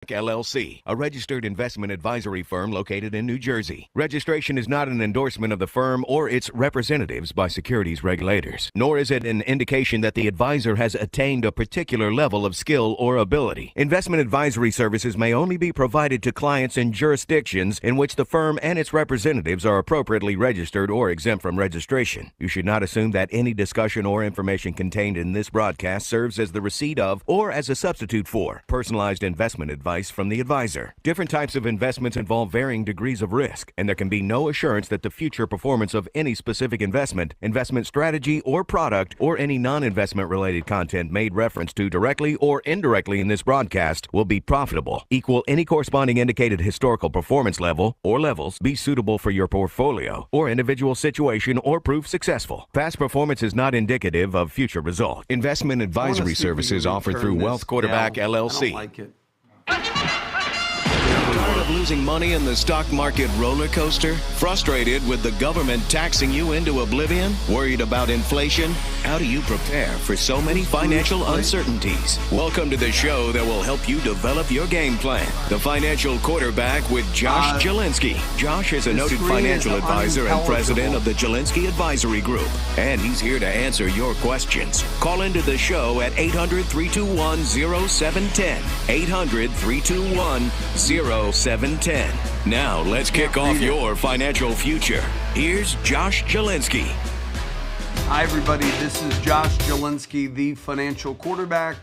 LLC, a registered investment advisory firm located in New Jersey. Registration is not an endorsement of the firm or its representatives by securities regulators, nor is it an indication that the advisor has attained a particular level of skill or ability. Investment advisory services may only be provided to clients in jurisdictions in which the firm and its representatives are appropriately registered or exempt from registration. You should not assume that any discussion or information contained in this broadcast serves as the receipt of or as a substitute for personalized investment advice from the advisor. Different types of investments involve varying degrees of risk, and there can be no assurance that the future performance of any specific investment strategy, or product, or any non-investment related content made reference to directly or indirectly in this broadcast will be profitable, equal any corresponding indicated historical performance level or levels, be suitable for your portfolio or individual situation, or prove successful. Past performance is not indicative of future results. Investment advisory services offered through Wealth Quarterback LLC. I don't like it. Tired of losing money in the stock market roller coaster? Frustrated with the government taxing you into oblivion? Worried about inflation? How do you prepare for so many financial uncertainties? Welcome to the show that will help you develop your game plan. The Financial Quarterback with Josh Jelinski. Josh is a noted financial advisor and president of the Jelinski Advisory Group, and he's here to answer your questions. Call into the show at 800-321-0710. 800-321-0710. Now, let's kick off your financial future. Here's Josh Jelinski. Hi, everybody. This is Josh Jelinski, the Financial Quarterback,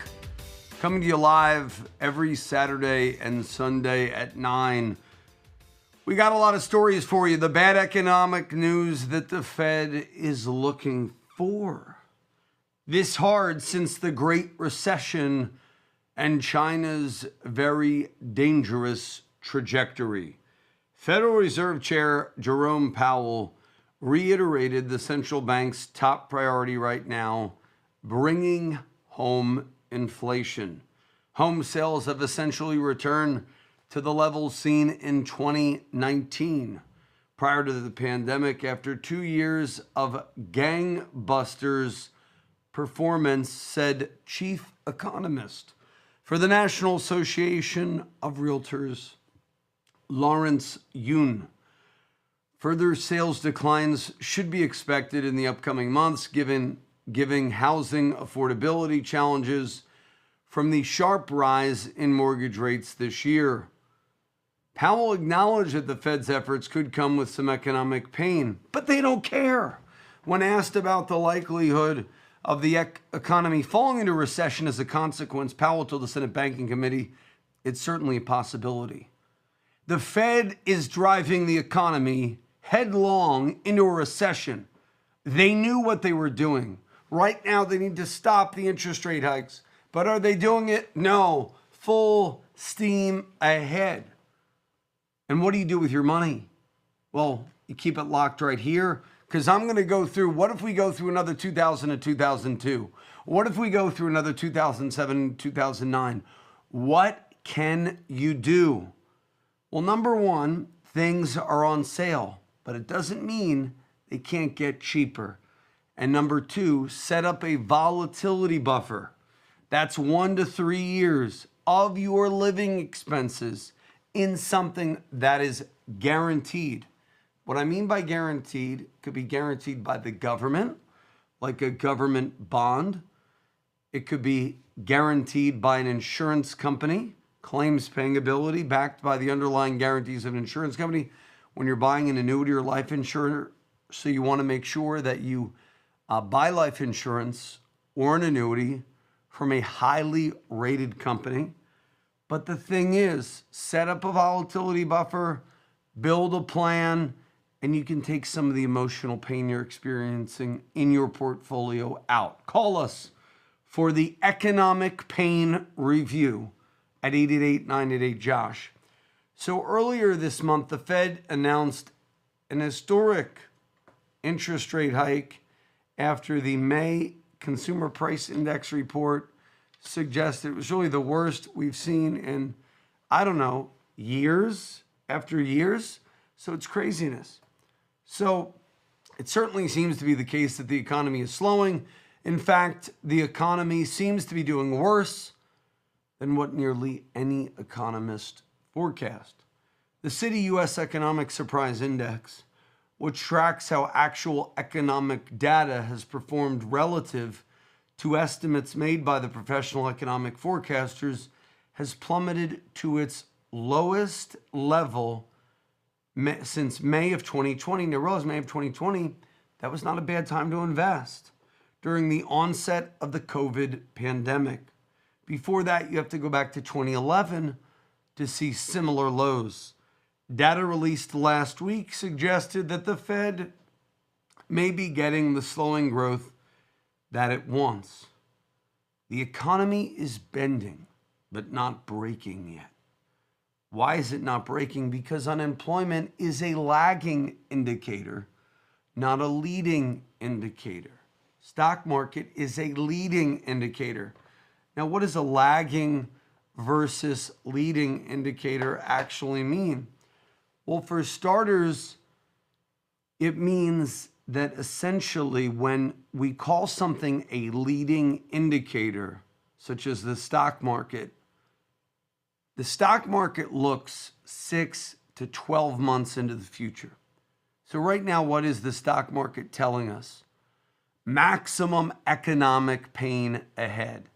coming to you live every Saturday and Sunday at 9. We got a lot of stories for you. The bad economic news that the Fed is looking for. This hard since the Great Recession and China's very dangerous trajectory. Federal Reserve Chair Jerome Powell reiterated the central bank's top priority right now, bringing home inflation. Home sales have essentially returned to the levels seen in 2019, prior to the pandemic, after 2 years of gangbusters performance, said chief economist for the National Association of Realtors, Lawrence Yun. Further sales declines should be expected in the upcoming months, given housing affordability challenges from the sharp rise in mortgage rates this year. Powell acknowledged that the Fed's efforts could come with some economic pain, but they don't care. When asked about the likelihood of the economy falling into recession as a consequence, Powell told the Senate Banking Committee, it's certainly a possibility. The Fed is driving the economy headlong into a recession. They knew what they were doing. Right now, they need to stop the interest rate hikes. But are they doing it? No. Full steam ahead. And what do you do with your money? Well, you keep it locked right here, because I'm going to go through, what if we go through another 2000 and 2002? What if we go through another 2007, 2009? What can you do? Well, number one, things are on sale, but it doesn't mean they can't get cheaper. And number two, set up a volatility buffer. That's 1 to 3 years of your living expenses in something that is guaranteed. What I mean by guaranteed could be guaranteed by the government, like a government bond. It could be guaranteed by an insurance company, claims paying ability backed by the underlying guarantees of an insurance company. When you're buying an annuity or life insurance, so you want to make sure that you buy life insurance or an annuity from a highly rated company. But the thing is, set up a volatility buffer, build a plan, and you can take some of the emotional pain you're experiencing in your portfolio out. Call us for the economic pain review at 888-988-JOSH. So earlier this month, the Fed announced an historic interest rate hike after the May Consumer Price Index report suggested it was really the worst we've seen in, years after years. So it's craziness. So it certainly seems to be the case that the economy is slowing. In fact, the economy seems to be doing worse than what nearly any economist forecast. The Citi U.S. Economic Surprise Index, which tracks how actual economic data has performed relative to estimates made by the professional economic forecasters, has plummeted to its lowest level since May of 2020. Now, realize May of 2020, that was not a bad time to invest during the onset of the COVID pandemic. Before that, you have to go back to 2011 to see similar lows. Data released last week suggested that the Fed may be getting the slowing growth that it wants. The economy is bending, but not breaking yet. Why is it not breaking? Because unemployment is a lagging indicator, not a leading indicator. Stock market is a leading indicator. Now, what does a lagging versus leading indicator actually mean? Well, for starters, it means that essentially when we call something a leading indicator, such as the stock market looks 6 to 12 months into the future. So right now, what is the stock market telling us? Maximum economic pain ahead.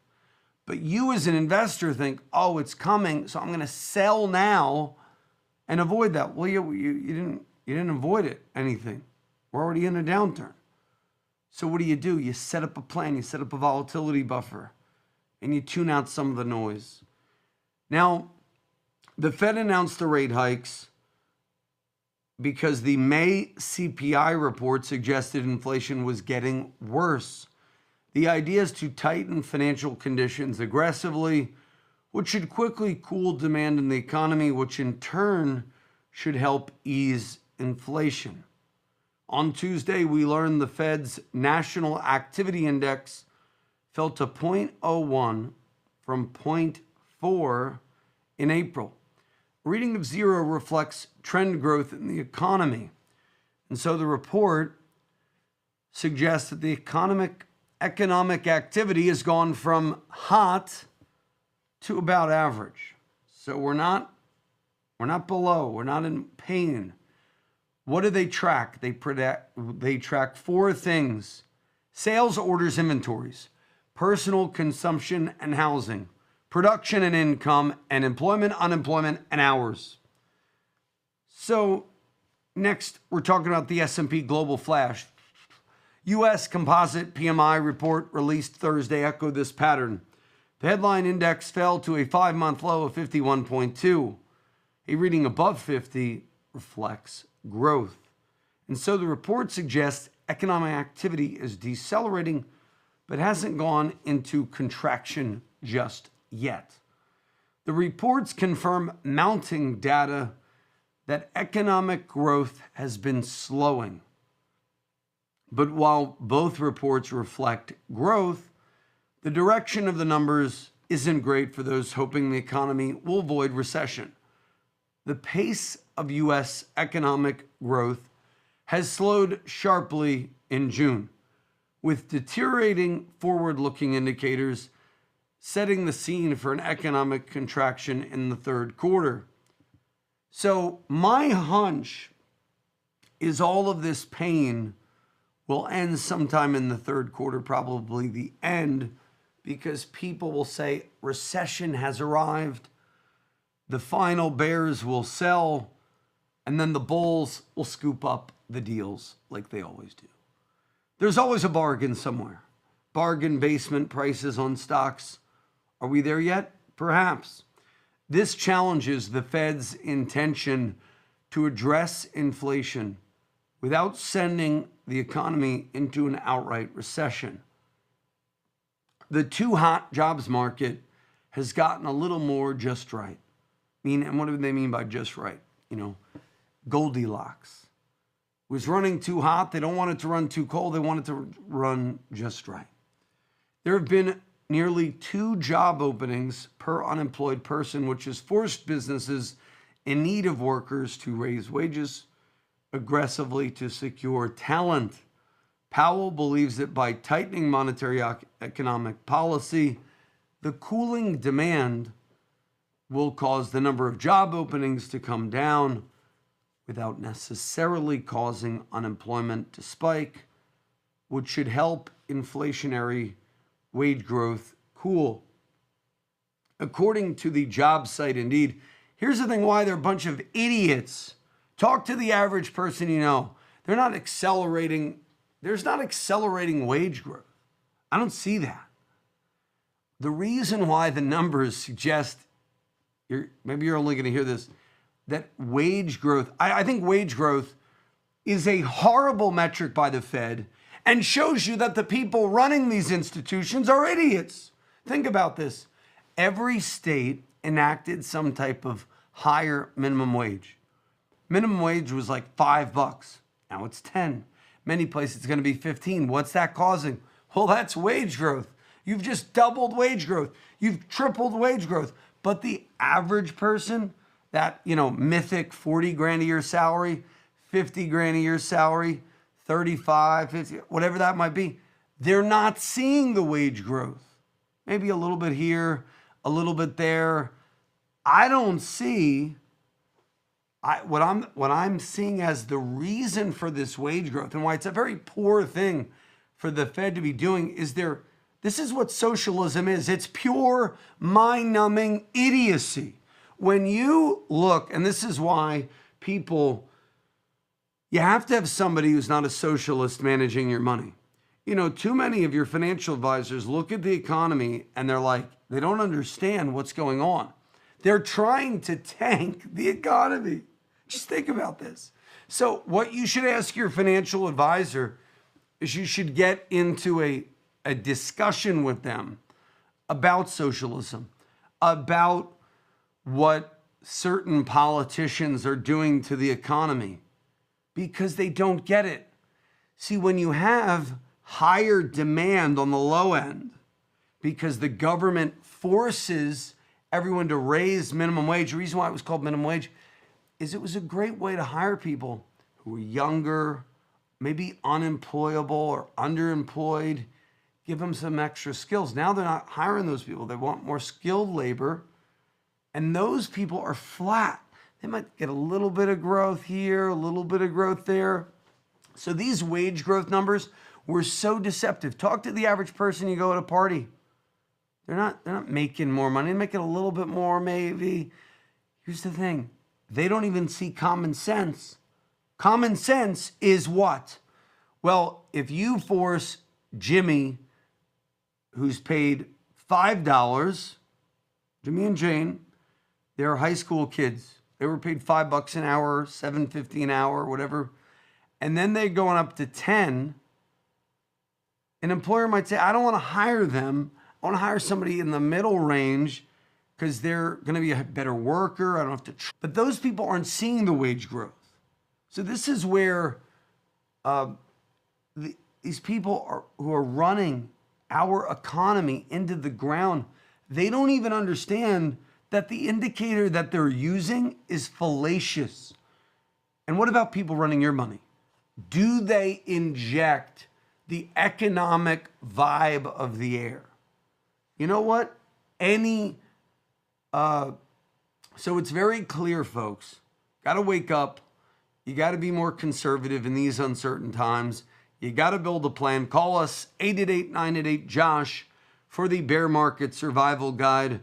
But you as an investor think, oh, it's coming, so I'm going to sell now and avoid that. Well, you didn't avoid anything. We're already in a downturn. So what do? You set up a plan, you set up a volatility buffer, and you tune out some of the noise. Now, the Fed announced the rate hikes because the May CPI report suggested inflation was getting worse. The idea is to tighten financial conditions aggressively, which should quickly cool demand in the economy, which in turn should help ease inflation. On Tuesday, we learned the Fed's National Activity Index fell to 0.01 from 0.4 in April. A reading of 0 reflects trend growth in the economy. And so the report suggests that the economic activity has gone from hot to about average. So we're not below, we're not in pain. What do they track? They track 4 things: sales, orders, inventories, personal consumption and housing, production and income, and employment, unemployment, and hours. So next, we're talking about the S&P Global Flash. U.S. Composite PMI report released Thursday echoed this pattern. The headline index fell to a 5-month low of 51.2. A reading above 50 reflects growth. And so the report suggests economic activity is decelerating, but hasn't gone into contraction just yet. The reports confirm mounting data that economic growth has been slowing. But while both reports reflect growth, the direction of the numbers isn't great for those hoping the economy will avoid recession. The pace of U.S. economic growth has slowed sharply in June, with deteriorating forward-looking indicators setting the scene for an economic contraction in the third quarter. So my hunch is all of this pain will end sometime in the third quarter, probably the end, because people will say recession has arrived, the final bears will sell, and then the bulls will scoop up the deals like they always do. There's always a bargain somewhere. Bargain basement prices on stocks. Are we there yet? Perhaps. This challenges the Fed's intention to address inflation without sending the economy into an outright recession. The too hot jobs market has gotten a little more just right. And what do they mean by just right? Goldilocks. It was running too hot. They don't want it to run too cold. They want it to run just right. There have been nearly 2 job openings per unemployed person, which has forced businesses in need of workers to raise wages aggressively to secure talent. Powell believes that by tightening monetary economic policy, the cooling demand will cause the number of job openings to come down without necessarily causing unemployment to spike, which should help inflationary wage growth cool. According to the job site Indeed, here's the thing why they're a bunch of idiots. Talk to the average person you know. There's not accelerating wage growth. I don't see that. The reason why the numbers suggest, maybe you're only going to hear this, that wage growth, I think wage growth is a horrible metric by the Fed and shows you that the people running these institutions are idiots. Think about this. Every state enacted some type of higher minimum wage. Minimum wage was like $5. Now it's 10. Many places it's going to be 15. What's that causing? Well, that's wage growth. You've just doubled wage growth. You've tripled wage growth. But the average person, that, mythic 40 grand a year salary, 50 grand a year salary, 35, 50, whatever that might be, they're not seeing the wage growth. Maybe a little bit here, a little bit there. I don't see what I'm seeing as the reason for this wage growth and why it's a very poor thing for the Fed to be doing is this is what socialism is. It's pure mind-numbing idiocy. When you look, and this is why you have to have somebody who's not a socialist managing your money. Too many of your financial advisors look at the economy and they're like, they don't understand what's going on. They're trying to tank the economy. Just think about this. So what you should ask your financial advisor is you should get into a discussion with them about socialism, about what certain politicians are doing to the economy, because they don't get it. See, when you have higher demand on the low end, because the government forces everyone to raise minimum wage, the reason why it was called minimum wage is it was a great way to hire people who were younger, maybe unemployable or underemployed, give them some extra skills. Now they're not hiring those people. They want more skilled labor. And those people are flat. They might get a little bit of growth here, a little bit of growth there. So these wage growth numbers were so deceptive. Talk to the average person you go at a party. They're not making more money. They're making a little bit more maybe. Here's the thing. They don't even see common sense. Common sense is what? Well, if you force Jimmy, who's paid $5, Jimmy and Jane, they're high school kids. They were paid $5 an hour, $7.50 an hour, whatever. And then they're going up to 10. An employer might say, I don't want to hire them. I want to hire somebody in the middle range because they're going to be a better worker. I don't have to. But those people aren't seeing the wage growth. So this is where these people who are running our economy into the ground, they don't even understand that the indicator that they're using is fallacious. And what about people running your money? Do they inject the economic vibe of the air? You know what? So it's very clear, folks. Got to wake up. You got to be more conservative in these uncertain times. You got to build a plan. Call us 888-988-JOSH for the Bear Market Survival Guide.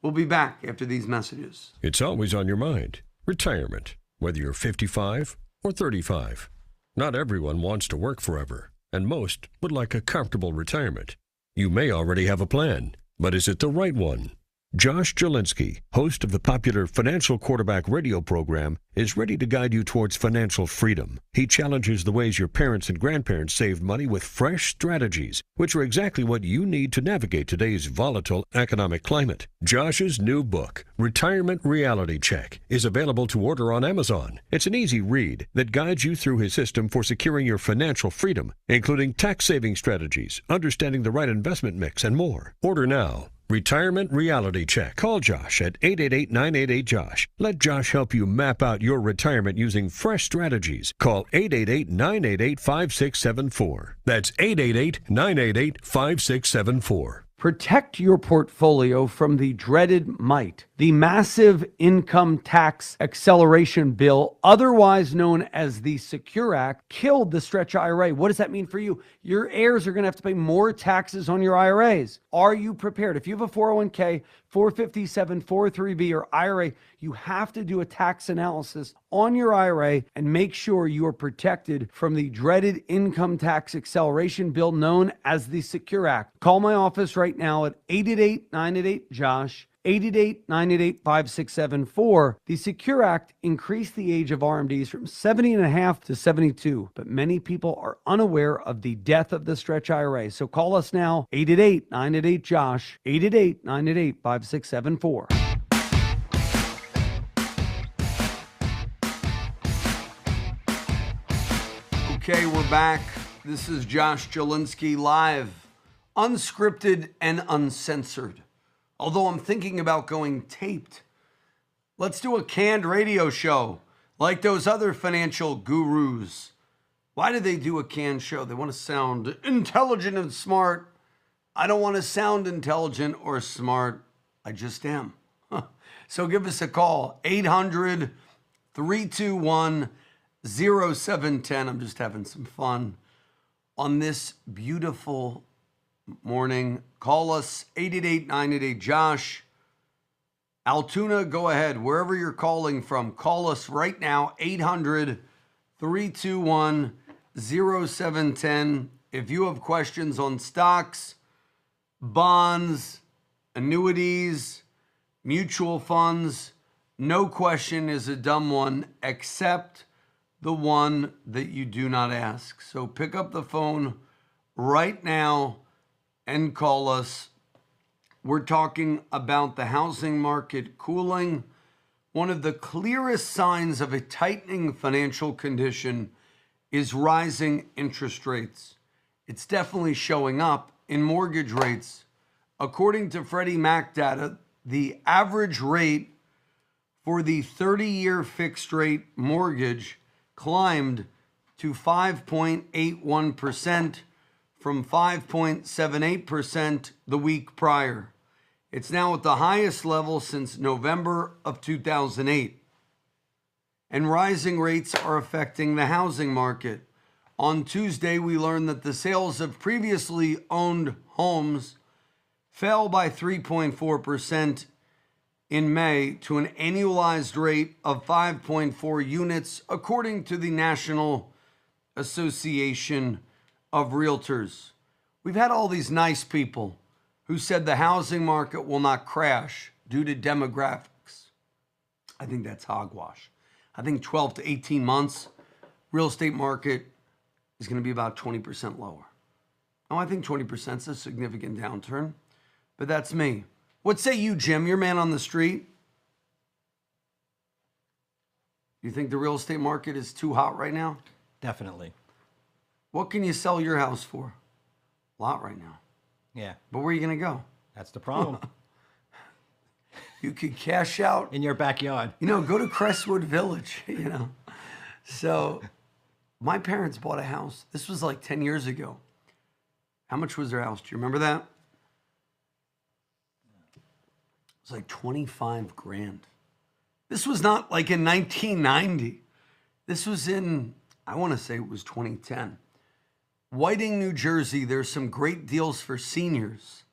We'll be back after these messages. It's always on your mind. Retirement, whether you're 55 or 35. Not everyone wants to work forever, and most would like a comfortable retirement. You may already have a plan, but is it the right one? Josh Jelinski, host of the popular Financial Quarterback radio program, is ready to guide you towards financial freedom. He challenges the ways your parents and grandparents saved money with fresh strategies, which are exactly what you need to navigate today's volatile economic climate. Josh's new book, Retirement Reality Check, is available to order on Amazon. It's an easy read that guides you through his system for securing your financial freedom, including tax-saving strategies, understanding the right investment mix, and more. Order now. Retirement Reality Check. Call Josh at 888-988-JOSH. Let Josh help you map out your retirement using fresh strategies. Call 888-988-5674. That's 888-988-5674. Protect your portfolio from the dreaded MITE, the massive income tax acceleration bill, otherwise known as the Secure Act, killed the stretch IRA. What does that mean for you? Your heirs are going to have to pay more taxes on your IRAs. Are you prepared? If you have a 401k, 457, 403b, or IRA, you have to do a tax analysis on your IRA and make sure you are protected from the dreaded income tax acceleration bill known as the Secure Act. Call my office right now at 888-988-JOSH, 888-988-5674. The Secure Act increased the age of RMDs from 70 and a half to 72, but many people are unaware of the death of the stretch IRA. So call us now, 888-988-JOSH, 888-988-5674. Okay, we're back. This is Josh Jelinski live, unscripted and uncensored. Although I'm thinking about going taped. Let's do a canned radio show like those other financial gurus. Why do they do a canned show? They want to sound intelligent and smart. I don't want to sound intelligent or smart. I just am. So give us a call, 800-321-0710. I'm just having some fun on this beautiful morning. Call us, 888-988-JOSH. Altoona, go ahead. Wherever you're calling from, call us right now, 800-321-0710. If you have questions on stocks, bonds, annuities, mutual funds, no question is a dumb one except the one that you do not ask. So pick up the phone right now and call us. We're talking about the housing market cooling. One of the clearest signs of a tightening financial condition is rising interest rates. It's definitely showing up in mortgage rates. According to Freddie Mac data, the average rate for the 30-year fixed rate mortgage climbed to 5.81% from 5.78% the week prior. It's now at the highest level since November of 2008. And rising rates are affecting the housing market. On Tuesday, we learned that the sales of previously owned homes fell by 3.4% in May to an annualized rate of 5.4 units, according to the National Association of Realtors. We've had all these nice people who said the housing market will not crash due to demographics. I think that's hogwash. I think 12 to 18 months, real estate market is going to be about 20% lower. Now, I think 20% is a significant downturn, but that's me. What say you, Jim? You're man on the street. You think the real estate market is too hot right now? Definitely. What can you sell your house for? A lot right now. Yeah. But where are you going to go? That's the problem. You could cash out. In your backyard. Go to Crestwood Village, So my parents bought a house. This was like 10 years ago. How much was their house? Do you remember that? It was like 25 grand. This was not like in 1990. This was in, I want to say it was 2010. Whiting, New Jersey, there's some great deals for seniors.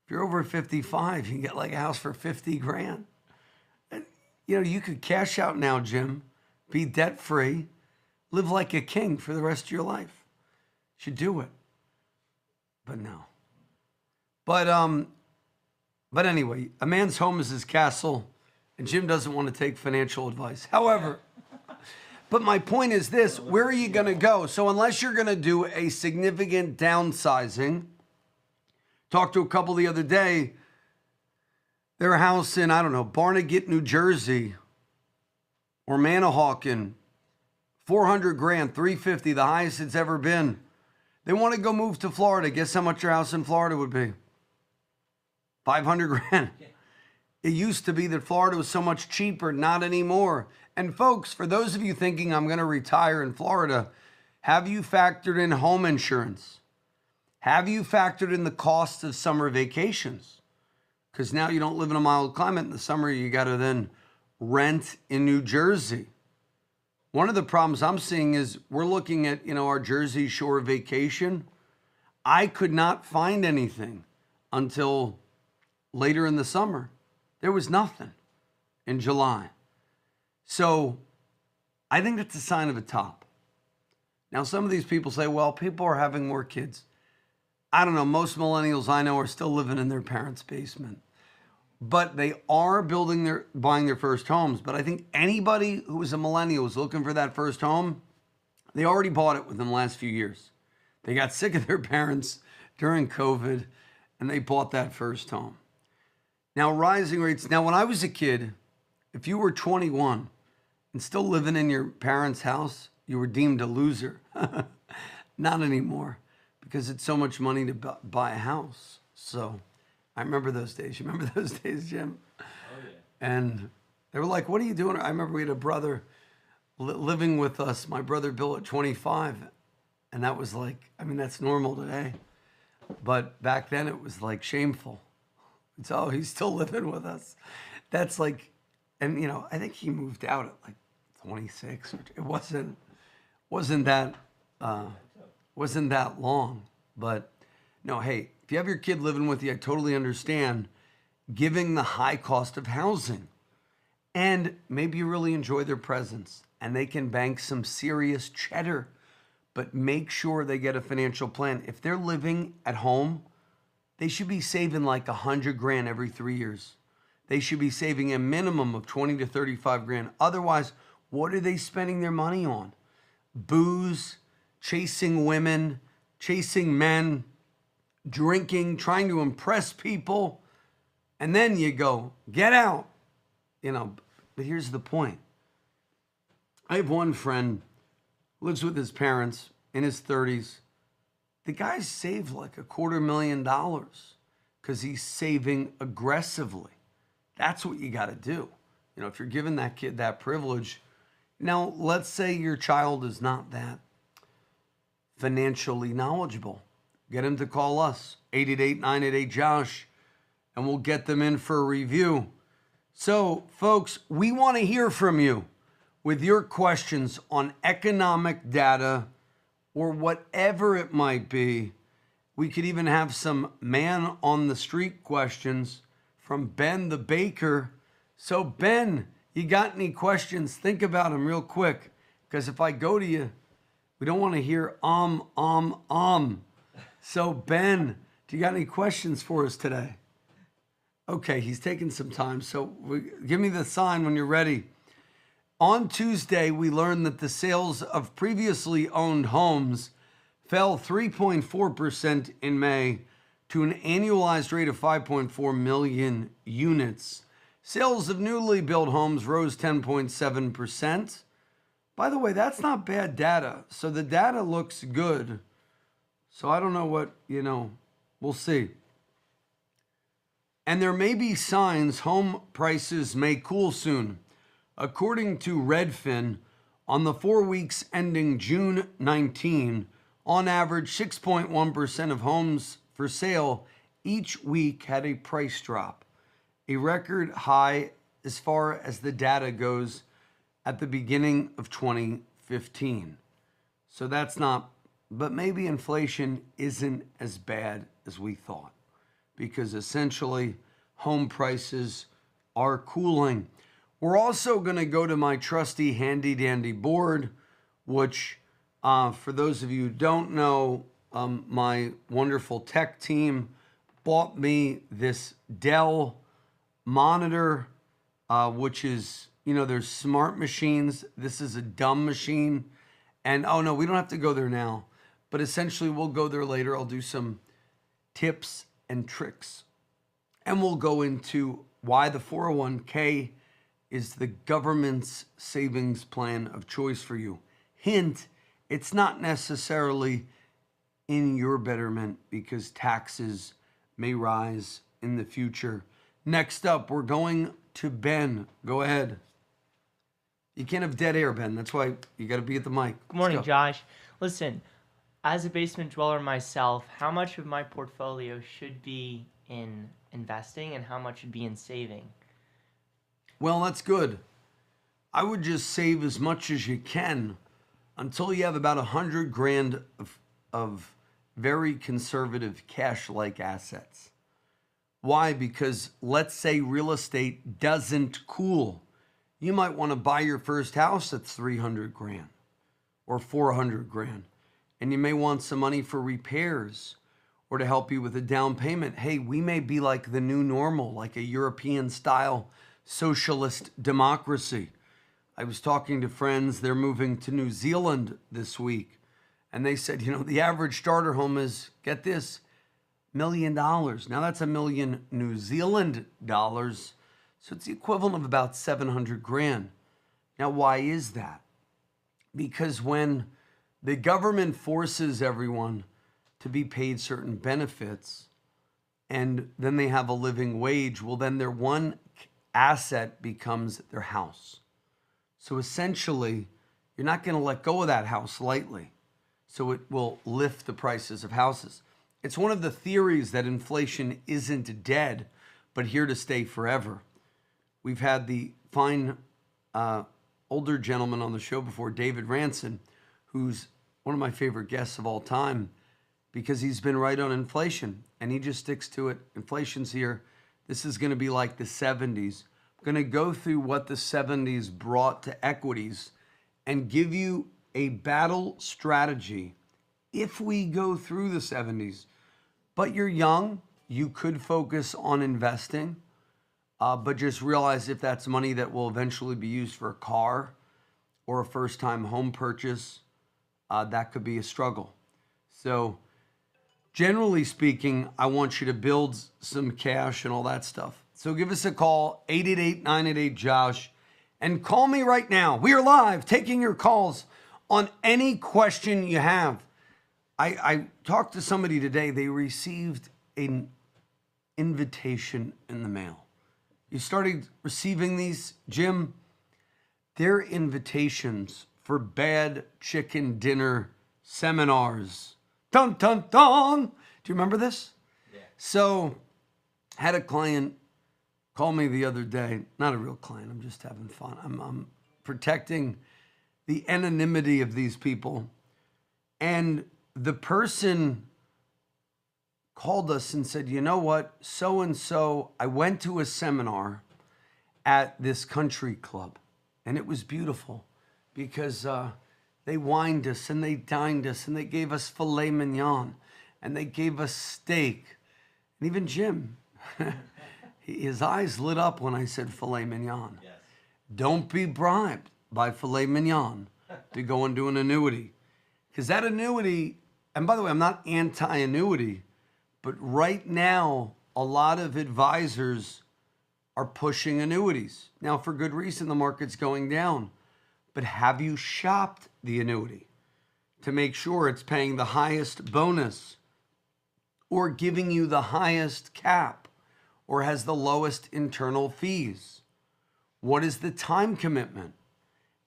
If you're over 55, you can get like a house for 50 grand. And, you could cash out now, Jim, be debt-free, live like a king for the rest of your life. You should do it. But no. But anyway, a man's home is his castle, and Jim doesn't want to take financial advice. However, but my point is this, where are you going to go? So unless you're going to do a significant downsizing, talked to a couple the other day, their house in, Barnegat, New Jersey, or Manahawkin, 400 grand, 350, the highest it's ever been. They want to go move to Florida. Guess how much your house in Florida would be? 500 grand. It used to be that Florida was so much cheaper, not anymore. And folks, for those of you thinking I'm going to retire in Florida, have you factored in home insurance? Have you factored in the cost of summer vacations? Because now you don't live in a mild climate. In the summer, you got to then rent in New Jersey. One of the problems I'm seeing is we're looking at, our Jersey Shore vacation. I could not find anything until later in the summer. There was nothing in July. So I think that's a sign of a top. Now, some of these people say, well, people are having more kids. I don't know. Most millennials I know are still living in their parents' basement. But they are buying their first homes. But I think anybody who is a millennial who's looking for that first home, they already bought it within the last few years. They got sick of their parents during COVID, and they bought that first home. Now, rising rates. Now, when I was a kid, if you were 21 and still living in your parents' house, you were deemed a loser. Not anymore, because it's so much money to buy a house. So I remember those days. You remember those days, Jim? Oh, yeah. And they were like, what are you doing? I remember we had a brother living with us, my brother Bill, at 25. And that was like, that's normal today. But back then it was like shameful. It's, oh, he's still living with us. That's like, and I think he moved out at like 26. It wasn't that long. But no, hey, if you have your kid living with you, I totally understand giving the high cost of housing. And maybe you really enjoy their presence and they can bank some serious cheddar, but make sure they get a financial plan. If they're living at home, they should be saving like $100,000 every 3 years. They should be saving a minimum of 20 to 35 grand. Otherwise, what are they spending their money on? Booze, chasing women, chasing men, drinking, trying to impress people. And then you go, get out. But here's the point. I have one friend, lives with his parents in his 30s. The guy saved like $250,000 because he's saving aggressively. That's what you got to do. If you're giving that kid that privilege. Now, let's say your child is not that financially knowledgeable. Get him to call us, 888-988-JOSH, and we'll get them in for a review. So, folks, we want to hear from you with your questions on economic data or whatever it might be. We could even have some man on the street questions from Ben the baker. So Ben, you got any questions? Think about them real quick, because if I go to you, we don't want to hear So Ben, do you got any questions for us today? Okay, he's taking some time. So give me the sign when you're ready. On Tuesday, we learned that the sales of previously owned homes fell 3.4% in May to an annualized rate of 5.4 million units. Sales of newly built homes rose 10.7%. By the way, that's not bad data. So the data looks good. So I don't know what, we'll see. And there may be signs home prices may cool soon. According to Redfin, on the 4 weeks ending June 19, on average, 6.1% of homes for sale each week had a price drop, a record high as far as the data goes at the beginning of 2015. So that's not, but maybe inflation isn't as bad as we thought, because essentially home prices are cooling. We're also going to go to my trusty handy dandy board, which for those of you who don't know, my wonderful tech team bought me this Dell monitor, which is, there's smart machines. This is a dumb machine. And oh no, we don't have to go there now, but essentially we'll go there later. I'll do some tips and tricks, and we'll go into why the 401k is the government's savings plan of choice for you. Hint, it's not necessarily in your betterment because taxes may rise in the future. Next up, we're going to Ben. Go ahead. You can't have dead air, Ben. That's why you got to be at the mic. Good morning, Josh. Listen, As a basement dweller myself, how much of my portfolio should be in investing and how much should be in saving? Well, that's good. I would just save as much as you can until you have about 100 grand of very conservative cash-like assets. Why? Because let's say real estate doesn't cool. You might want to buy your first house at 300 grand or 400 grand. And you may want some money for repairs or to help you with a down payment. Hey, we may be like the new normal, like a European style socialist democracy. I was talking to friends, they're moving to New Zealand this week. And they said, the average starter home is, get this, $1 million. Now that's $1 million New Zealand dollars. So it's the equivalent of about 700 grand. Now, why is that? Because when the government forces everyone to be paid certain benefits and then they have a living wage, well, then their one asset becomes their house. So essentially, you're not going to let go of that house lightly. So it will lift the prices of houses. It's one of the theories that inflation isn't dead, but here to stay forever. We've had the fine older gentleman on the show before, David Ranson, who's one of my favorite guests of all time because he's been right on inflation and he just sticks to it. Inflation's here. This is going to be like the 70s. I'm going to go through what the 70s brought to equities and give you a battle strategy if we go through the 70s. But you're young, you could focus on investing, but just realize if that's money that will eventually be used for a car or a first-time home purchase, that could be a struggle. So generally speaking, I want you to build some cash and all that stuff. So give us a call, 888-988-JOSH, and call me right now. We are live taking your calls on any question you have. I talked to somebody today. They received an invitation in the mail. You started receiving these, Jim? They're invitations for bad chicken dinner seminars. Dun, dun, dun. Do you remember this? Yeah. So, had a client call me the other day. Not a real client. I'm just having fun. I'm protecting the anonymity of these people. And the person called us and said, you know what? So-and-so, I went to a seminar at this country club. And it was beautiful because they wined us and they dined us and they gave us filet mignon and they gave us steak. And even Jim, his eyes lit up when I said filet mignon. Yes. Don't be bribed by filet mignon to go and do an annuity. Because that annuity, and by the way, I'm not anti-annuity, but right now, a lot of advisors are pushing annuities. Now, for good reason, the market's going down. But have you shopped the annuity to make sure it's paying the highest bonus or giving you the highest cap or has the lowest internal fees? What is the time commitment?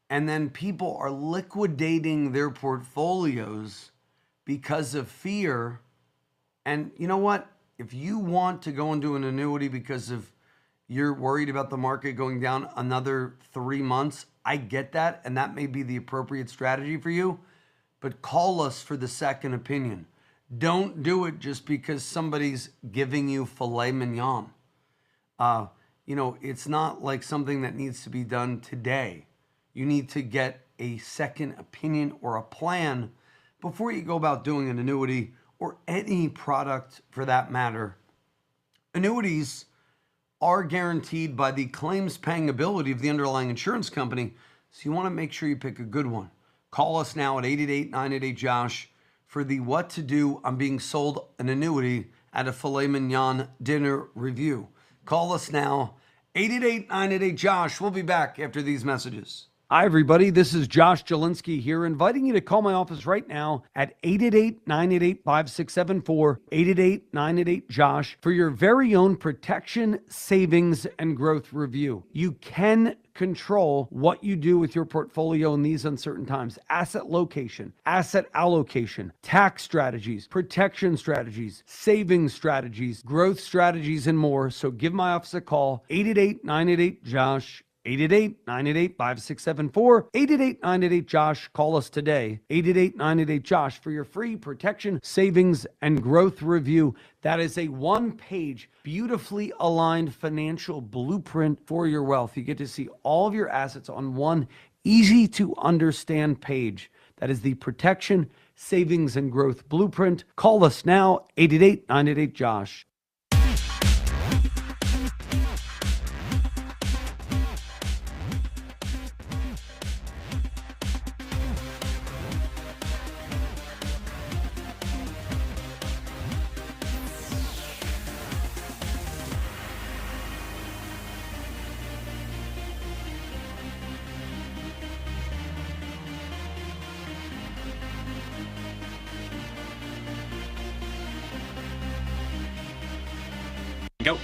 And then people are liquidating their portfolios because of fear. And you know what? If you want to go and do an annuity because of you're worried about the market going down another 3 months, I get that, and that may be the appropriate strategy for you, but call us for the second opinion. Don't do it just because somebody's giving you filet mignon. It's not like something that needs to be done today. You need to get a second opinion or a plan before you go about doing an annuity or any product for that matter. Annuities are guaranteed by the claims paying ability of the underlying insurance company, so you want to make sure you pick a good one. Call us now at 888-988-JOSH for the what to do on being sold an annuity at a filet mignon dinner review. Call us now, 888-988-JOSH. We'll be back after these messages. Hi, everybody. This is Josh Jelinski here, inviting you to call my office right now at 888-988-5674, 888-988-JOSH, for your very own protection, savings, and growth review. You can control what you do with your portfolio in these uncertain times. Asset location, asset allocation, tax strategies, protection strategies, savings strategies, growth strategies, and more. So give my office a call, 888-988-JOSH, 888-988-5674, 888-988-JOSH. Call us today, 888-988-JOSH, for your free protection, savings, and growth review. That is a one-page, beautifully aligned financial blueprint for your wealth. You get to see all of your assets on one easy-to-understand page. That is the protection, savings, and growth blueprint. Call us now, 888-988-JOSH. Go.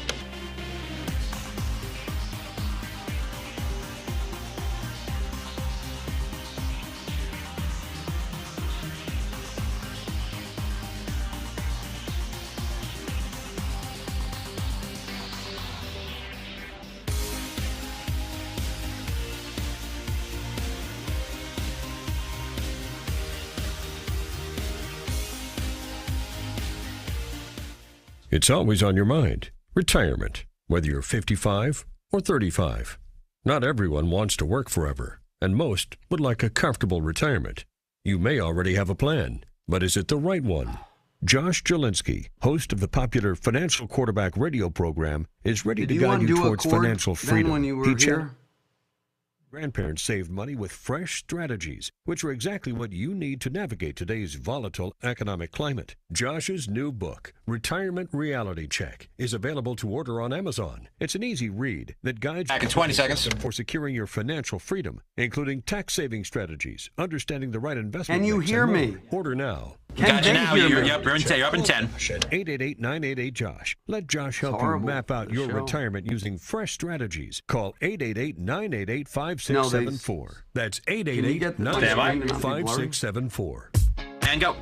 It's always on your mind. Retirement, whether you're 55 or 35. Not everyone wants to work forever, and most would like a comfortable retirement. You may already have a plan, but is it the right one? Josh Jelinski, host of the popular Financial Quarterback radio program, is ready to guide you towards financial freedom. When you were here? Grandparents saved money with fresh strategies, which are exactly what you need to navigate today's volatile economic climate. Josh's new book, Retirement Reality Check, is available to order on Amazon. It's an easy read that guides Back in 20 seconds. for securing your financial freedom, including tax-saving strategies, understanding the right investment. Can you mix, hear and more. me? Order now. Got you now. hear You're me? up in 10. 888-988-JOSH. Let Josh help you map out your retirement using fresh strategies. Call 888-988-5674. That's Can you get the screen to not be blurry? 888-988-5674. And go.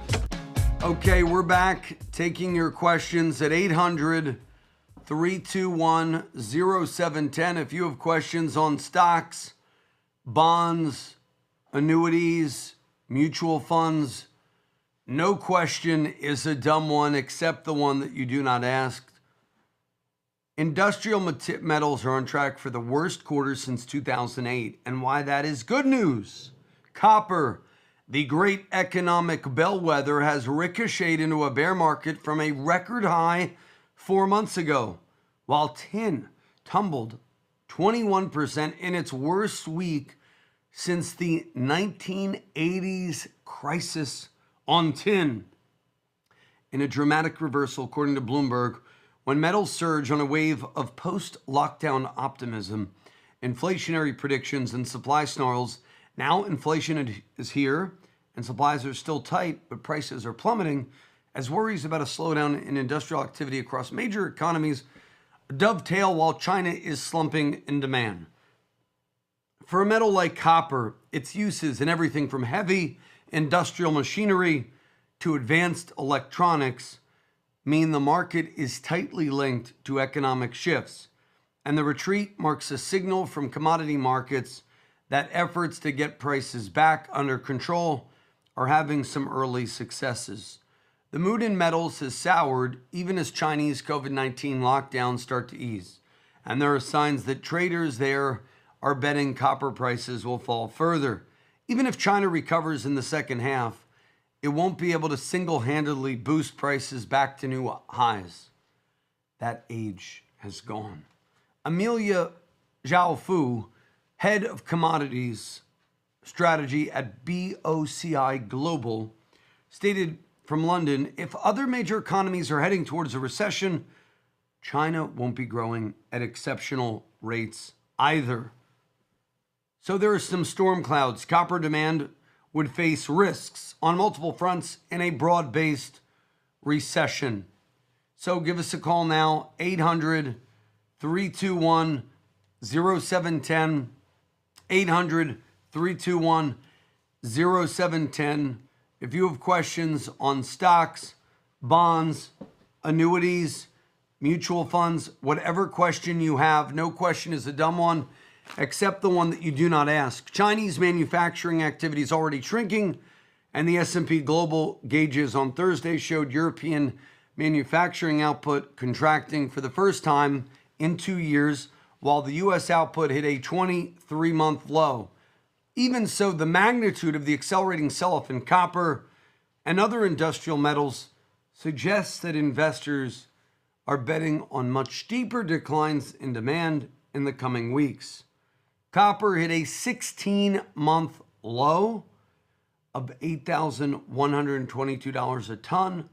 Okay, we're back taking your questions at 800-321-0710. If you have questions on stocks, bonds, annuities, mutual funds, no question is a dumb one except the one that you do not ask. Industrial metals are on track for the worst quarter since 2008, and why that is good news. Copper, the great economic bellwether, has ricocheted into a bear market from a record high 4 months ago, while tin tumbled 21% in its worst week since the 1980s crisis on tin. In a dramatic reversal, according to Bloomberg, when metals surge on a wave of post-lockdown optimism, inflationary predictions, and supply snarls, now inflation is here and supplies are still tight, but prices are plummeting, as worries about a slowdown in industrial activity across major economies dovetail while China is slumping in demand. For a metal like copper, its uses in everything from heavy industrial machinery to advanced electronics mean the market is tightly linked to economic shifts, and the retreat marks a signal from commodity markets that efforts to get prices back under control are having some early successes. The mood in metals has soured even as Chinese COVID-19 lockdowns start to ease, and there are signs that traders there are betting copper prices will fall further. Even if China recovers in the second half, it won't be able to single-handedly boost prices back to new highs. That age has gone. Amelia Zhao Fu, head of commodities strategy at BOCI Global, stated from London, if other major economies are heading towards a recession, China won't be growing at exceptional rates either. So there are some storm clouds. Copper demand would face risks on multiple fronts in a broad-based recession. So give us a call now, 800-321-0710, 800-321-0710. If you have questions on stocks, bonds, annuities, mutual funds, whatever question you have, no question is a dumb one, except the one that you do not ask. Chinese manufacturing activity is already shrinking, and the S&P Global gauges on Thursday showed European manufacturing output contracting for the first time in 2 years, while the U.S. output hit a 23-month low. Even so, the magnitude of the accelerating sell-off in copper and other industrial metals suggests that investors are betting on much deeper declines in demand in the coming weeks. Copper hit a 16-month low of $8,122 a ton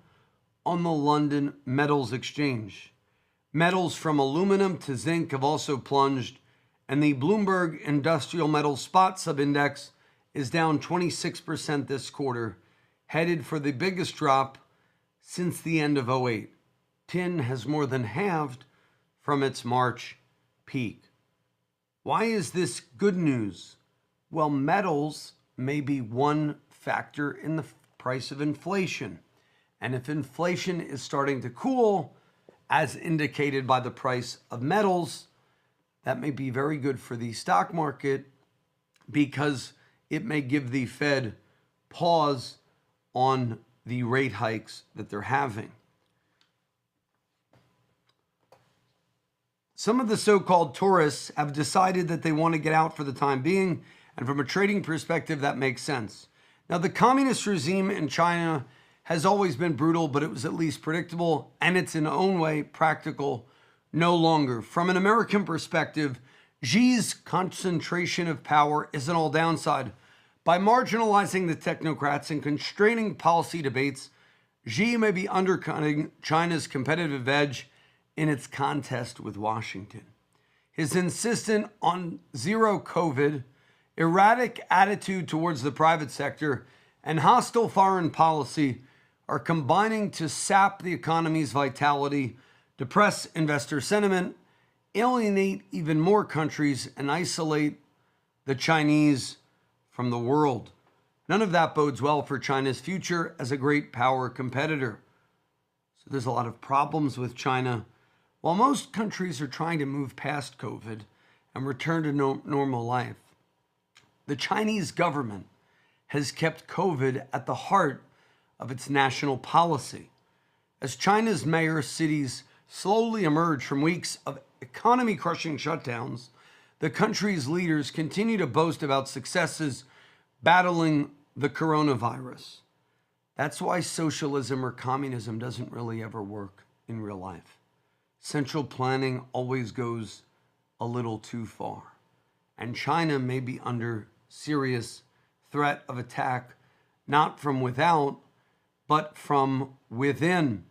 on the London Metals Exchange. Metals from aluminum to zinc have also plunged, and the Bloomberg Industrial Metals Spot Subindex is down 26% this quarter, headed for the biggest drop since the end of 2008. Tin has more than halved from its March peak. Why is this good news? Well, metals may be one factor in the price of inflation. And if inflation is starting to cool, as indicated by the price of metals, that may be very good for the stock market because it may give the Fed pause on the rate hikes that they're having. Some of the so-called tourists have decided that they want to get out for the time being, and from a trading perspective, that makes sense. Now, the communist regime in China has always been brutal, but it was at least predictable, and it's in its own way practical no longer. From an American perspective, Xi's concentration of power isn't all downside. By marginalizing the technocrats and constraining policy debates, Xi may be undercutting China's competitive edge in its contest with Washington. His insistence on zero COVID, erratic attitude towards the private sector, and hostile foreign policy are combining to sap the economy's vitality, depress investor sentiment, alienate even more countries, and isolate the Chinese from the world. None of that bodes well for China's future as a great power competitor. So there's a lot of problems with China. While most countries are trying to move past COVID and return to normal life, the Chinese government has kept COVID at the heart of its national policy. As China's mayor cities slowly emerge from weeks of economy-crushing shutdowns, the country's leaders continue to boast about successes battling the coronavirus. That's why socialism or communism doesn't really ever work in real life. Central planning always goes a little too far. And China may be under serious threat of attack, not from without, but from within.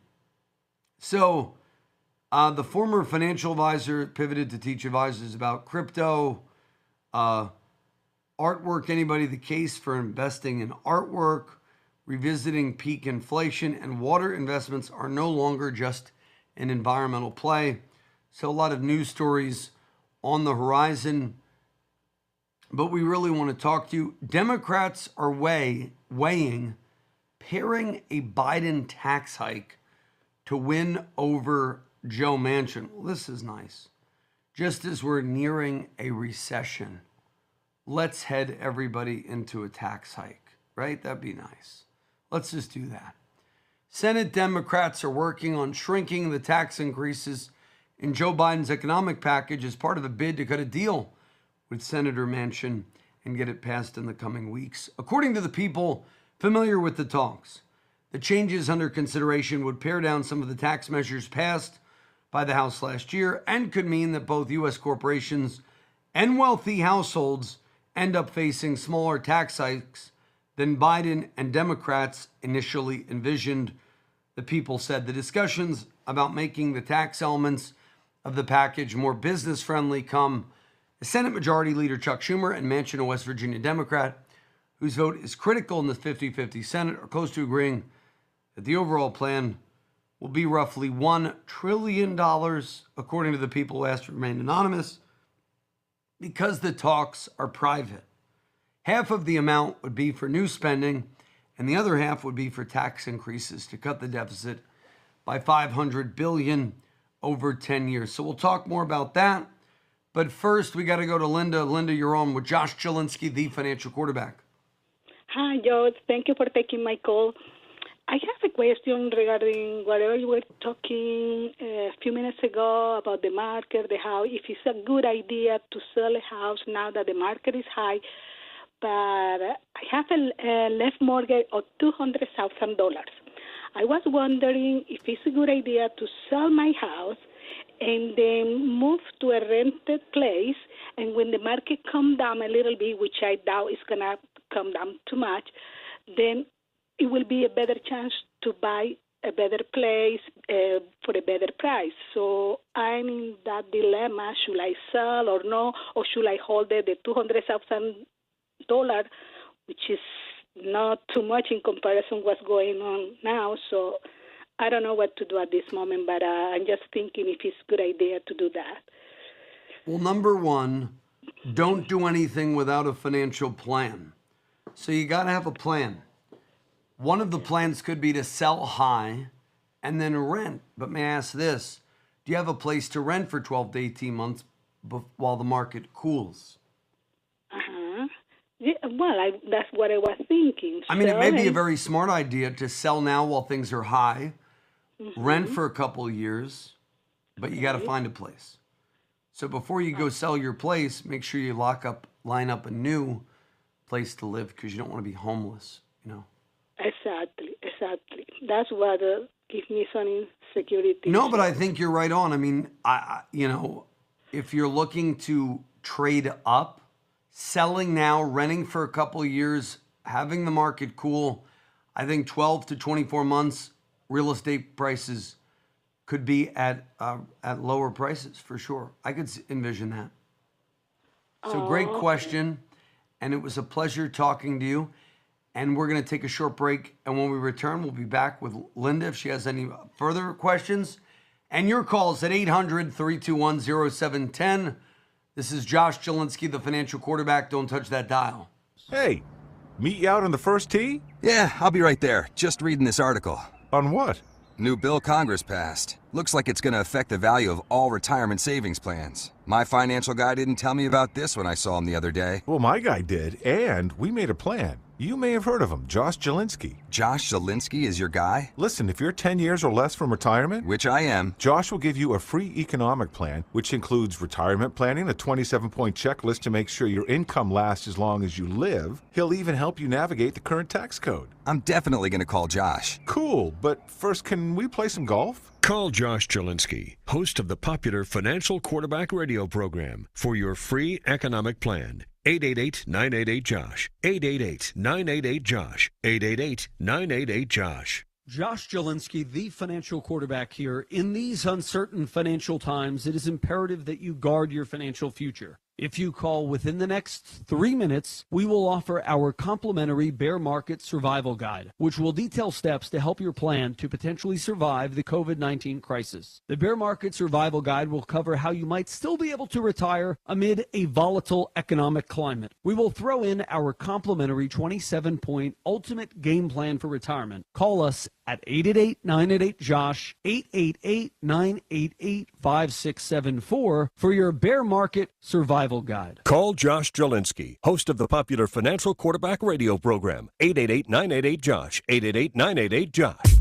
So the former financial advisor pivoted to teach advisors about crypto, artwork, anybody the case for investing in artwork, revisiting peak inflation, and water investments are no longer just an environmental play. So a lot of news stories on the horizon. But we really want to talk to you. Democrats are weighing pairing a Biden tax hike to win over Joe Manchin. Well, this is nice. Just as we're nearing a recession, let's head everybody into a tax hike, right? That'd be nice. Let's just do that. Senate Democrats are working on shrinking the tax increases in Joe Biden's economic package as part of a bid to cut a deal with Senator Manchin and get it passed in the coming weeks. According to the people familiar with the talks, the changes under consideration would pare down some of the tax measures passed by the House last year and could mean that both U.S. corporations and wealthy households end up facing smaller tax hikes than Biden and Democrats initially envisioned. The people said the discussions about making the tax elements of the package more business-friendly come Senate Majority Leader Chuck Schumer and Manchin, a West Virginia Democrat, whose vote is critical in the 50-50 Senate, are close to agreeing that the overall plan will be roughly $1 trillion, according to the people who asked to remain anonymous, because the talks are private. Half of the amount would be for new spending, and the other half would be for tax increases to cut the deficit by $500 billion over 10 years. So we'll talk more about that. But first, we got to go to Linda. Linda, you're on with Josh Jelinski, the financial quarterback. Hi, George. Thank you for taking my call. I have a question regarding whatever you were talking a few minutes ago about the market, the house. If it's a good idea to sell a house now that the market is high, but I have a left mortgage of $200,000. I was wondering if it's a good idea to sell my house and then move to a rented place, and when the market comes down a little bit, which I doubt is going to come down too much, then it will be a better chance to buy a better place for a better price. So I'm in that dilemma. Should I sell or no? Or should I hold the $200,000, which is not too much in comparison to what's going on now? So I don't know what to do at this moment, but I'm just thinking if it's a good idea to do that. Well, number one, don't do anything without a financial plan. So you got to have a plan. One of the plans could be to sell high and then rent. But may I ask this? Do you have a place to rent for 12 to 18 months while the market cools? Uh-huh. Yeah, well, that's what I was thinking. I mean, it may be a very smart idea to sell now while things are high, rent for a couple of years, but you got to find a place. So before you go sell your place, make sure you line up a new place to live, because you don't want to be homeless, you know. Exactly. That's what gives me some insecurity. No, but I think you're right on. I mean, if you're looking to trade up, selling now, renting for a couple of years, having the market cool, I think 12 to 24 months, real estate prices could be at lower prices for sure. I could envision that. So great question, and it was a pleasure talking to you. And we're going to take a short break, and when we return, we'll be back with Linda if she has any further questions. And your calls at 800-321-0710. This is Josh Jelinski, the financial quarterback. Don't touch that dial. Hey, meet you out on the first tee? Yeah, I'll be right there. Just reading this article. On what? New bill Congress passed. Looks like it's going to affect the value of all retirement savings plans. My financial guy didn't tell me about this when I saw him the other day. Well, my guy did, and we made a plan. You may have heard of him, Josh Jelinski. Josh Jelinski is your guy? Listen, if you're 10 years or less from retirement, Which I am. Josh will give you a free economic plan, which includes retirement planning, a 27-point checklist to make sure your income lasts as long as you live. He'll even help you navigate the current tax code. I'm definitely going to call Josh. Cool, but first, can we play some golf? Call Josh Jelinski, host of the popular Financial Quarterback radio program, for your free economic plan. 888-988-JOSH. 888-988-JOSH. 888-988-JOSH. Josh Jelinski, the financial quarterback here. In these uncertain financial times, it is imperative that you guard your financial future. If you call within the next 3 minutes, we will offer our complimentary bear market survival guide, which will detail steps to help your plan to potentially survive the COVID-19 crisis. The bear market survival guide will cover how you might still be able to retire amid a volatile economic climate. We will throw in our complimentary 27-point ultimate game plan for retirement. Call us at 888-988-JOSH, 888-988-5674 for your bear market survival guide. Call Josh Jelinski, host of the popular Financial Quarterback radio program. 888-988-JOSH. 888-988-JOSH.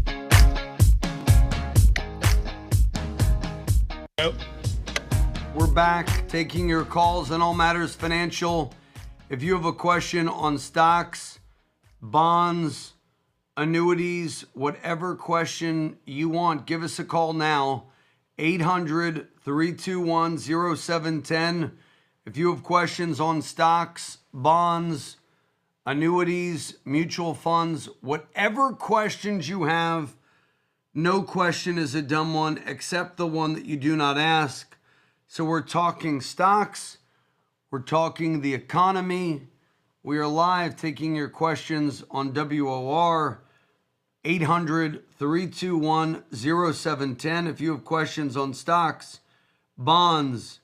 We're back taking your calls on All Matters Financial. If you have a question on stocks, bonds, annuities, whatever question you want, give us a call now. 800-321-0710. If you have questions on stocks, bonds, annuities, mutual funds, whatever questions you have, no question is a dumb one except the one that you do not ask. So we're talking stocks, We're talking the economy. We are live taking your questions on WOR 800-321-0710. If you have questions on stocks, bonds,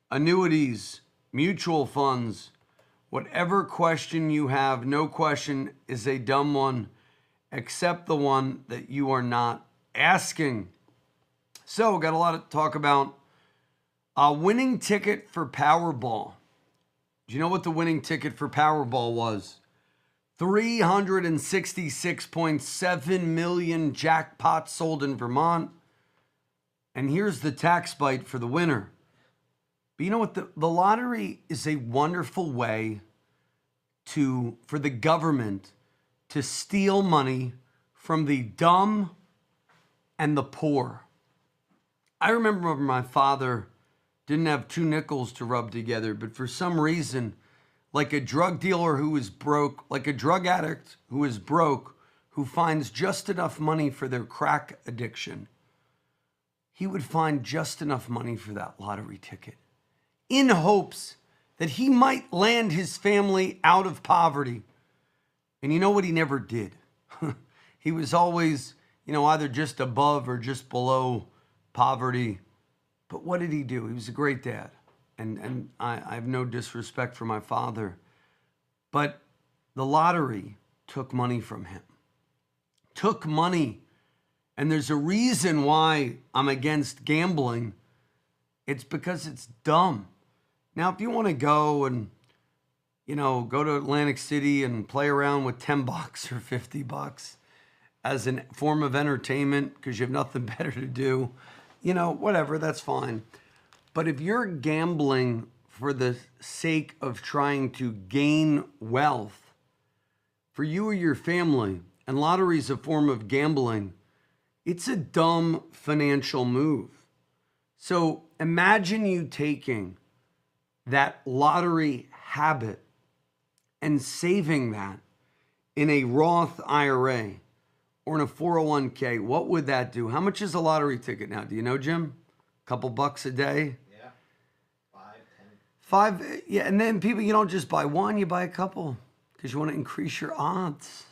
annuities, mutual funds, whatever question you have, no question is a dumb one, except the one that you are not asking. So, got a lot to talk about. A winning ticket for Powerball. Do you know what the winning ticket for Powerball was? 366.7 million jackpots sold in Vermont. And here's the tax bite for the winner. But you know what? The lottery is a wonderful way for the government to steal money from the dumb and the poor. I remember when my father didn't have two nickels to rub together, but for some reason, like a drug dealer who is broke, like a drug addict who is broke, who finds just enough money for their crack addiction, he would find just enough money for that lottery ticket in hopes that he might land his family out of poverty. And you know what he never did? He was always, either just above or just below poverty. But what did he do? He was a great dad. And I have no disrespect for my father. But the lottery took money from him. Took money. And there's a reason why I'm against gambling. It's because it's dumb. Now, if you want to go and, go to Atlantic City and play around with $10 or $50 as a form of entertainment because you have nothing better to do, whatever, that's fine. But if you're gambling for the sake of trying to gain wealth for you or your family, and lottery is a form of gambling, it's a dumb financial move. So imagine you taking that lottery habit and saving that in a Roth IRA or in a 401k. What would that do? How much is a lottery ticket now? Do you know, Jim? A couple bucks a day? Yeah. 5, 10. Yeah, and then people, you don't just buy one, you buy a couple because you want to increase your odds,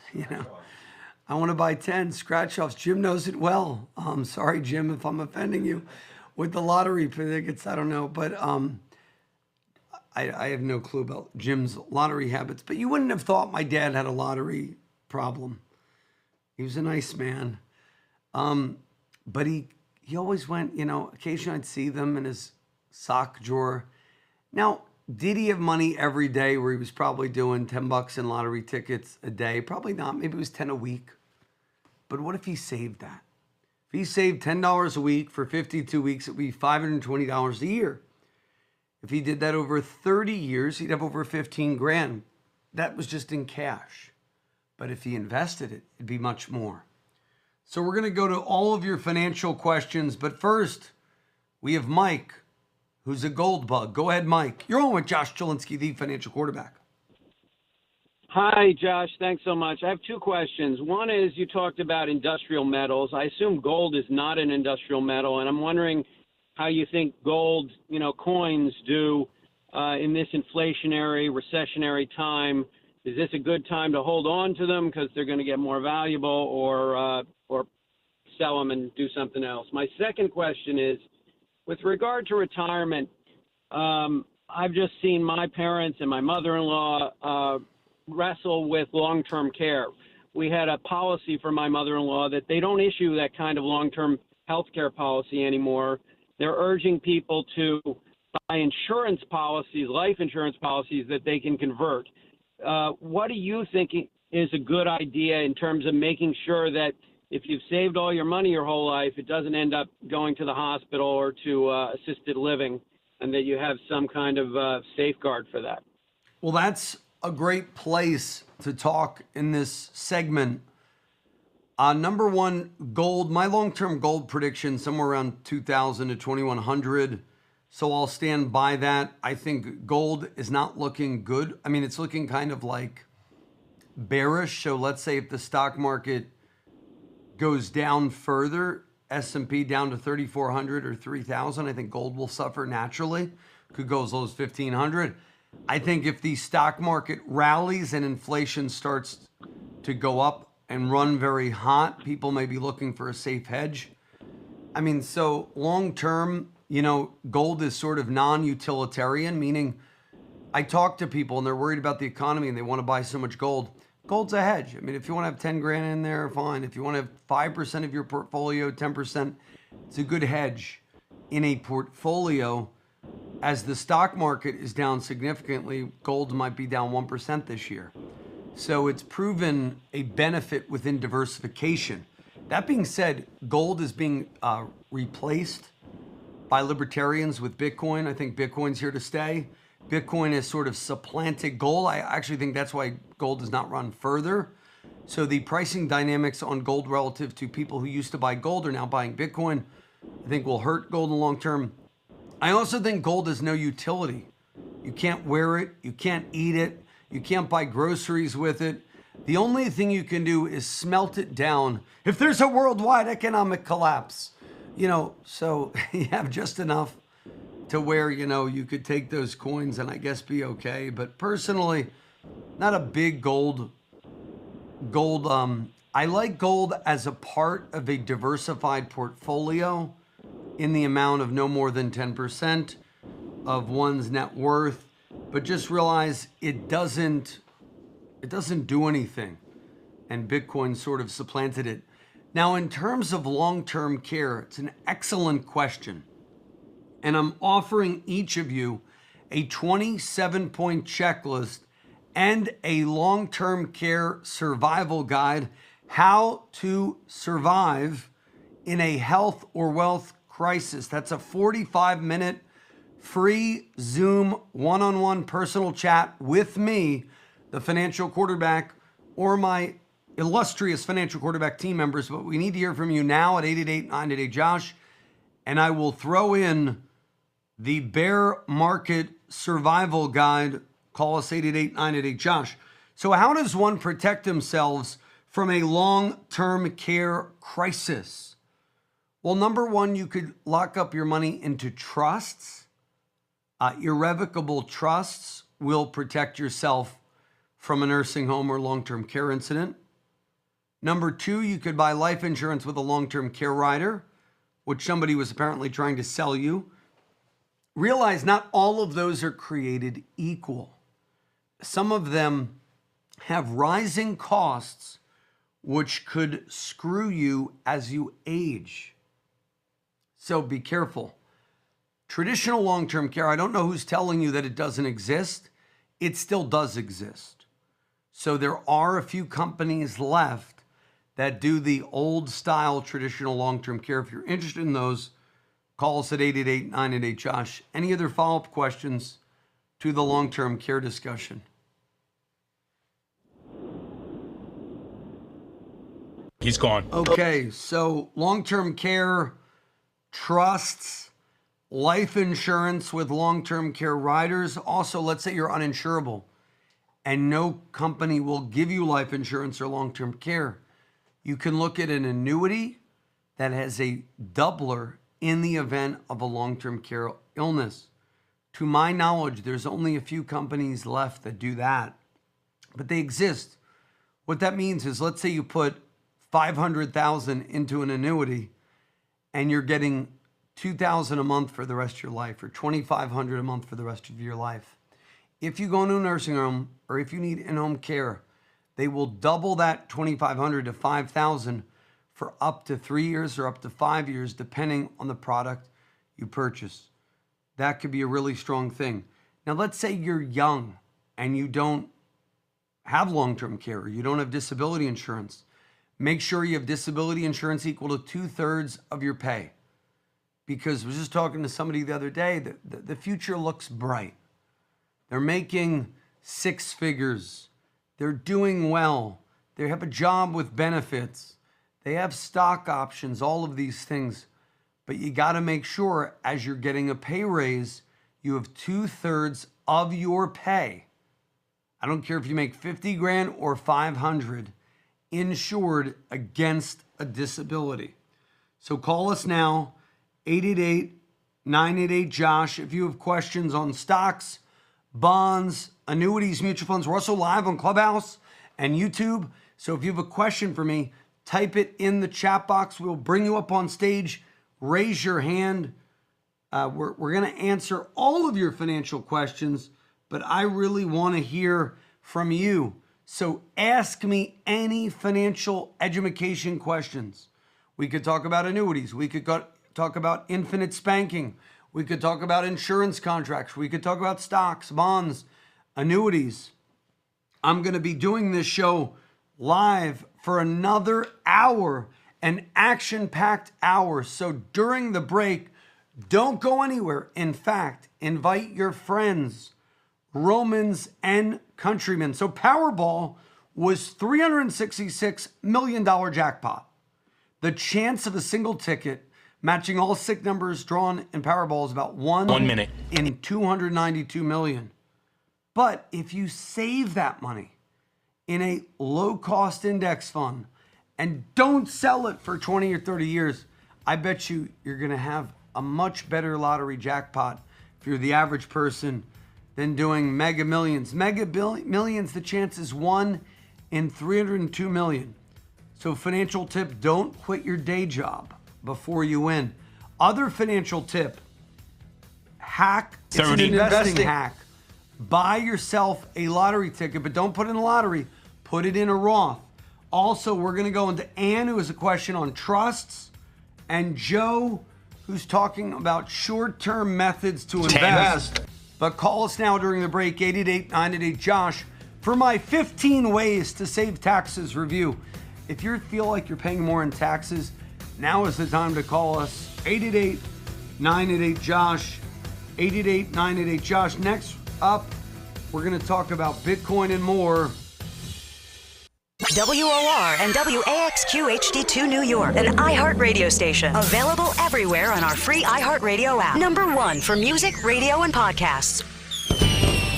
I want to buy 10 scratch-offs. Jim knows it well. Sorry, Jim, if I'm offending you with the lottery tickets. I don't know, but I have no clue about Jim's lottery habits. But you wouldn't have thought my dad had a lottery problem. He was a nice man. But he always went, occasionally I'd see them in his sock drawer. Now, did he have money every day where he was probably doing $10 in lottery tickets a day? Probably not. Maybe it was 10 a week. But what if he saved that? If he saved $10 a week for 52 weeks, it would be $520 a year. If he did that over 30 years, he'd have over 15 grand. That was just in cash. But if he invested it, it'd be much more. So we're going to go to all of your financial questions. But first, we have Mike, who's a gold bug. Go ahead, Mike. You're on with Josh Jelinski, the financial quarterback. Hi, Josh. Thanks so much. I have two questions. One is you talked about industrial metals. I assume gold is not an industrial metal, and I'm wondering how you think gold, coins do in this inflationary, recessionary time. Is this a good time to hold on to them because they're going to get more valuable, or sell them and do something else? My second question is, with regard to retirement, I've just seen my parents and my mother-in-law wrestle with long-term care. We had a policy for my mother-in-law that they don't issue that kind of long-term health care policy anymore. They're urging people to buy insurance policies, life insurance policies that they can convert. What do you think is a good idea in terms of making sure that if you've saved all your money your whole life, it doesn't end up going to the hospital or to assisted living, and that you have some kind of safeguard for that? Well, that's a great place to talk in this segment. Number one, gold. My long-term gold prediction, somewhere around 2,000 to 2,100. So I'll stand by that. I think gold is not looking good. I mean, it's looking kind of like bearish. So let's say if the stock market goes down further, S&P down to 3,400 or 3,000, I think gold will suffer naturally. Could go as low as 1,500. I think if the stock market rallies and inflation starts to go up and run very hot, people may be looking for a safe hedge. I mean, so long term, gold is sort of non-utilitarian, meaning I talk to people and they're worried about the economy and they want to buy so much gold. Gold's a hedge. I mean, if you want to have 10 grand in there, fine. If you want to have 5% of your portfolio, 10%, it's a good hedge in a portfolio. As the stock market is down significantly, gold might be down 1% this year. So it's proven a benefit within diversification. That being said, gold is being replaced by libertarians with Bitcoin. I think Bitcoin's here to stay. Bitcoin has sort of supplanted gold. I actually think that's why gold does not run further. So the pricing dynamics on gold relative to people who used to buy gold are now buying Bitcoin, I think will hurt gold in the long term. I also think gold has no utility. You can't wear it. You can't eat it. You can't buy groceries with it. The only thing you can do is smelt it down if there's a worldwide economic collapse. So you have just enough to where, you could take those coins and I guess be okay. But personally, not a big gold. I like gold as a part of a diversified portfolio in the amount of no more than 10% of one's net worth. But just realize it doesn't do anything. And Bitcoin sort of supplanted it. Now, in terms of long-term care, it's an excellent question. And I'm offering each of you a 27-point checklist and a long-term care survival guide, how to survive in a health or wealth crisis. That's a 45-minute free Zoom one-on-one personal chat with me, the financial quarterback, or my illustrious financial quarterback team members. But we need to hear from you now at 888-988-JOSH. And I will throw in the bear market survival guide. Call us 888-988-JOSH. So how does one protect themselves from a long-term care crisis? Well, number one, you could lock up your money into trusts. Irrevocable trusts will protect yourself from a nursing home or long-term care incident. Number two, you could buy life insurance with a long-term care rider, which somebody was apparently trying to sell you. Realize not all of those are created equal. Some of them have rising costs, which could screw you as you age. So be careful. Traditional long-term care, I don't know who's telling you that it doesn't exist. It still does exist. So there are a few companies left that do the old style traditional long-term care. If you're interested in those, call us at 888-988-JOSH. Any other follow-up questions to the long-term care discussion? He's gone. Okay, so long-term care, trusts, life insurance with long-term care riders. Also, let's say you're uninsurable and no company will give you life insurance or long-term care. You can look at an annuity that has a doubler in the event of a long-term care illness. To my knowledge, there's only a few companies left that do that, but they exist. What that means is, let's say you put $500,000 into an annuity and you're getting $2,000 a month for the rest of your life, or $2,500 a month for the rest of your life. If you go into a nursing home or if you need in-home care, they will double that $2,500 to $5,000 for up to 3 years or up to 5 years, depending on the product you purchase. That could be a really strong thing. Now, let's say you're young and you don't have long-term care, or you don't have disability insurance. Make sure you have disability insurance equal to 2/3 of your pay. Because I was just talking to somebody the other day, the future looks bright. They're making 6 figures. They're doing well. They have a job with benefits. They have stock options, all of these things. But you got to make sure as you're getting a pay raise, you have 2/3 of your pay. I don't care if you make 50 grand or 500, insured against a disability. So call us now, 888-988-JOSH. If you have questions on stocks, bonds, annuities, mutual funds. We're also live on Clubhouse and YouTube. So if you have a question for me, type it in the chat box. We'll bring you up on stage. Raise your hand. We're going to answer all of your financial questions, but I really want to hear from you. So ask me any financial education questions. We could talk about annuities. We could talk about infinite spanking. We could talk about insurance contracts. We could talk about stocks, bonds, annuities. I'm going to be doing this show live for another hour, an action-packed hour. So during the break, don't go anywhere. In fact, invite your friends, Romans and countrymen. So Powerball was $366 million jackpot. The chance of a single ticket matching all 6 numbers drawn in Powerball is about 1 minute in 292 million. But if you save that money in a low-cost index fund and don't sell it for 20 or 30 years, I bet you're going to have a much better lottery jackpot if you're the average person than doing Mega Millions. Mega Millions, the chance is 1 in 302 million. So financial tip, don't quit your day job before you win. Other financial tip, hack, it's an investing hack. Buy yourself a lottery ticket, but don't put it in a lottery. Put it in a Roth. Also, we're going to go into Ann, who has a question on trusts, and Joe, who's talking about short-term methods to invest. But call us now during the break, 888-988-JOSH, for my 15 ways to save taxes review. If you feel like you're paying more in taxes, now is the time to call us, 888-988-JOSH, 888-988-JOSH. Next up, we're going to talk about Bitcoin and more. WOR and WAXQ HD2 New York, an iHeart radio station. Available everywhere on our free iHeartRadio app. #1 for music, radio, and podcasts.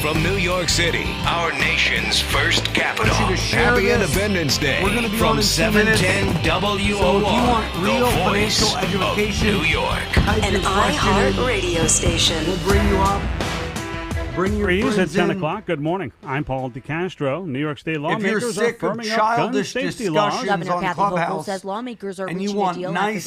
From New York City, our nation's first capital. Happy Independence Day. We're going to be from on in 710 WOR. So if you want real the voice financial education, of New York. An iHeart radio station. We'll bring you up. Bring your Breeze at friends 10 in. o'clock. Good morning. I'm Paul DeCastro. New York State If you're lawmakers sick are of firming up gun childish safety discussions laws. Governor on Kathy Clubhouse Hochul says lawmakers are and you reaching a want deal after nice, the